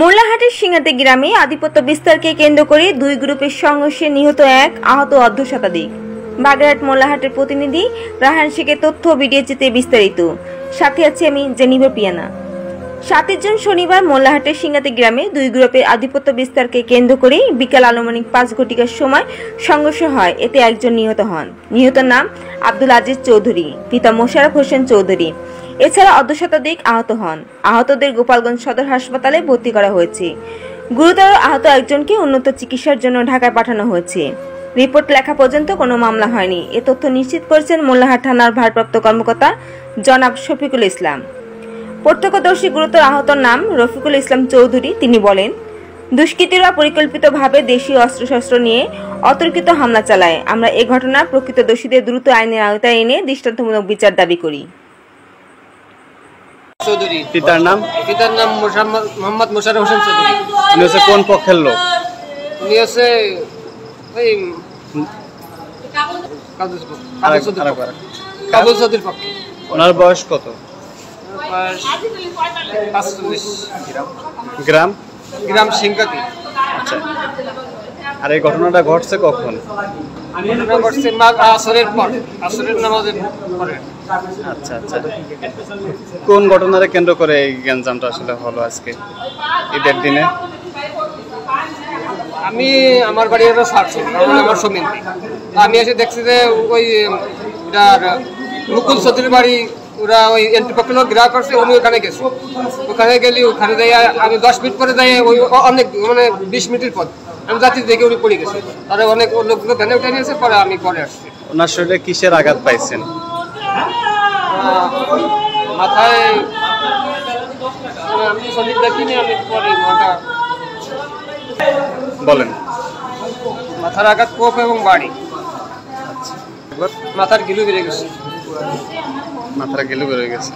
মোল্লাহাটের সিংহাতে গ্রামে আধিপত্য বিস্তারকে কেন্দ্র করে দুই গ্রুপের সংঘর্ষে নিহত এক, আহত অর্ধ শতাধিক। বাগেরহাট মোল্লাহাটের প্রতিনিধি রাহান শেখের তথ্য ভিডিওচিত্রে বিস্তারিত। সাথে আছে আমি জেনিভা পিয়ানা। 7 জুন শনিবার মোল্লাহাটের সিংহাতে গ্রামে দুই গ্রুপের আধিপত্য বিস্তারকে কেন্দ্র করে বিকাল আনুমানিক 5 ঘটিকার সময় সংঘর্ষ হয়। এতে একজন নিহত হন। নিহতের নাম আব্দুল আজিজ চৌধুরী, পিতা মোশাররফ হোসেন চৌধুরী। এছাড়া অর্ধ শতাধিক আহত হন। আহতদের গোপালগঞ্জ সদর হাসপাতালে ভর্তি করা হয়েছে। গুরুতর আহত একজনকে উন্নত চিকিৎসার জন্য ঢাকায় পাঠানো হয়েছে। রিপোর্ট লেখা পর্যন্ত কোনো মামলা হয়নি। এ তথ্য নিশ্চিত করেছেন মোল্লাহাট থানার ভারপ্রাপ্ত কর্মকর্তা জনাব শফিকুল ইসলাম। প্রত্যক্ষদর্শী গুরুতর আহতর নাম রফিকুল ইসলাম চৌধুরী। তিনি বলেন, দুষ্কৃতীরা পরিকল্পিতভাবে দেশীয় অস্ত্রশস্ত্র নিয়ে অতর্কিত হামলা চালায়। আমরা এ ঘটনার প্রকৃত দোষীদের দ্রুত আইনের আওতায় এনে দৃষ্টান্তমূলক বিচার দাবি করি। চৌধুরী পিতার নাম মোহাম্মদ মোশাররফ হোসেন চৌধুরী। উনি হচ্ছে কোন পক্ষের লোক? উনি হচ্ছে ওই কাবুল চৌধুরীর পক্ষে। ওনার বয়স কত? 45। গ্রাম গ্রাম সিংকাতি। আচ্ছা, আর এই ঘটনাটা ঘটছে কখন? ঘটছে আসরের পর, আসরের নামাজের পরে। আচ্ছা আচ্ছা, কোন ঘটনারে কেন্দ্র করে এই গ্যাঞ্জামটা আসলে হলো আজকে ঈদের দিনে? আমি আমার বাড়ি এবার ছাড়ছি, আমার সমিতি। আমি এসে দেখছি যে ওই মুকুল চৌধুরীর বাড়ি, ওরা ওই এন্ট্রি পক্ষে লোক গ্রাহ করছে। আমি ওখানে গেছি। ওখানে গেলি, ওখানে যাই আমি 10 মিনিট পরে যাই, ওই অনেক 20 মিনিটের পর আমি যাচ্ছি, দেখে উনি পড়ে গেছে। তারা অনেক লোকগুলো ধ্যানে উঠে নিয়েছে। পরে আমি পরে আসছি। ওনার শরীরে কিসের আঘাত পাইছেন? মাথায় আমি সঠিক দেখিনি, আমি পরে বলেন। মাথার আঘাত, কোপ এবং বাড়ি। মাথার গিলু বেড়ে গেছে। মাথার গিলু বেড়ে গেছে।